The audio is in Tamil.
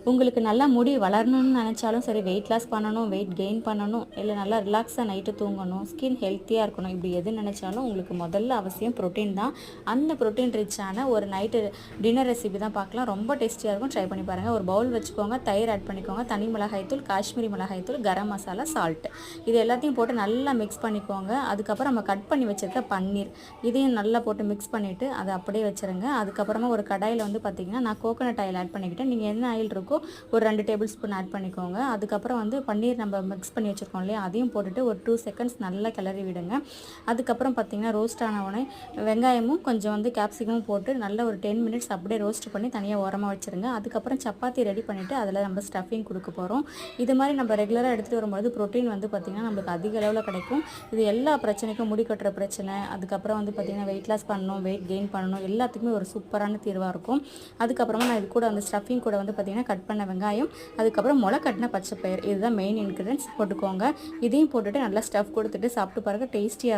உங்களுக்கு நல்லா முடி வளரணும்னு நினச்சாலும் சரி, வெயிட் லாஸ் பண்ணணும், வெயிட் கெயின் பண்ணணும், இல்லை நல்லா ரிலாக்ஸாக நைட்டு தூங்கணும், ஸ்கின் ஹெல்த்தியாக இருக்கணும், இப்படி எது நினச்சாலும் உங்களுக்கு முதல்ல அவசியம் ப்ரோட்டீன் தான். அந்த ப்ரோட்டீன் ரிச்சான ஒரு நைட்டு டின்னர் ரெசிபி தான் பார்க்கலாம். ரொம்ப டேஸ்டியாக இருக்கும். ட்ரை பண்ணி பாருங்கள். ஒரு பவுல் வச்சுக்கோங்க, தயிர் ஆட் பண்ணிக்கோங்க, தனி மிளகாய்த்தூள், காஷ்மீரி மிளகாய்த்தூள், கரம் மசாலா, சால்ட், இது எல்லாத்தையும் போட்டு நல்லா மிக்ஸ் பண்ணிக்கோங்க. அதுக்கப்புறம் நம்ம கட் பண்ணி வச்சுருக்க பன்னீர் இதையும் நல்லா போட்டு மிக்ஸ் பண்ணிவிட்டு அதை அப்படியே வச்சுருங்க. அதுக்கப்புறமா ஒரு கடாயில் வந்து பார்த்திங்கன்னா நான் கோகோனட் ஆயில் ஆட் பண்ணிக்கிட்டேன். நீங்கள் என்ன ஆயில் இருக்கோ ஒரு 2 டேபிள் ஸ்பூன் ஆட் பண்ணிக்கோங்க. அதுக்கப்புறம் வந்து பன்னீர் நம்ம மிக்ஸ் பண்ணி வச்சுருக்கோம் இல்லையா, அதையும் போட்டுட்டு ஒரு 2 செகண்ட்ஸ் நல்லா கிளறி விடுங்க. அதுக்கப்புறம் பார்த்திங்கன்னா ரோஸ்ட் ஆன உடனே வெங்காயமும் கொஞ்சம் வந்து கேப்சிகமும் போட்டு நல்லா ஒரு 10 மினிட்ஸ் அப்படியே ரோஸ்ட் பண்ணி தனியாக ஓரமாக வச்சுருங்க. அதுக்கப்புறம் சப்பாத்தி ரெடி பண்ணிவிட்டு அதில் நம்ம ஸ்டஃபிங் கொடுக்க போகிறோம். இது மாதிரி நம்ம ரெகுலராக எடுத்துகிட்டு வரும்போது ப்ரோட்டீன் வந்து பார்த்திங்கன்னா நம்மளுக்கு அதிக அளவில் கிடைக்கும். இது எல்லா பிரச்சனைக்கும், முடி கட்டுற பிரச்சனை, அதுக்கப்புறம் வந்து பார்த்திங்கன்னா வெயிட் லாஸ் பண்ணணும், வெயிட் கெயின் பண்ணணும், எல்லாத்துக்குமே ஒரு சூப்பரான தீர்வாக இருக்கும். அதுக்கப்புறமா நான் இது கூட அந்த ஸ்டஃபிங் கூட வந்து பார்த்திங்கன்னா கட் பண்ண வெங்காயம், அதுக்கப்புறம் முளை கட்டின பச்சை பயிர், இதுதான் மெயின் இன்க்ரீடியன்ஸ் போட்டுக்கோங்க. இதையும் போட்டுட்டு நல்லா ஸ்டஃப் கொடுத்துட்டு சாப்பிட்டு பாருங்கள். டேஸ்டியாக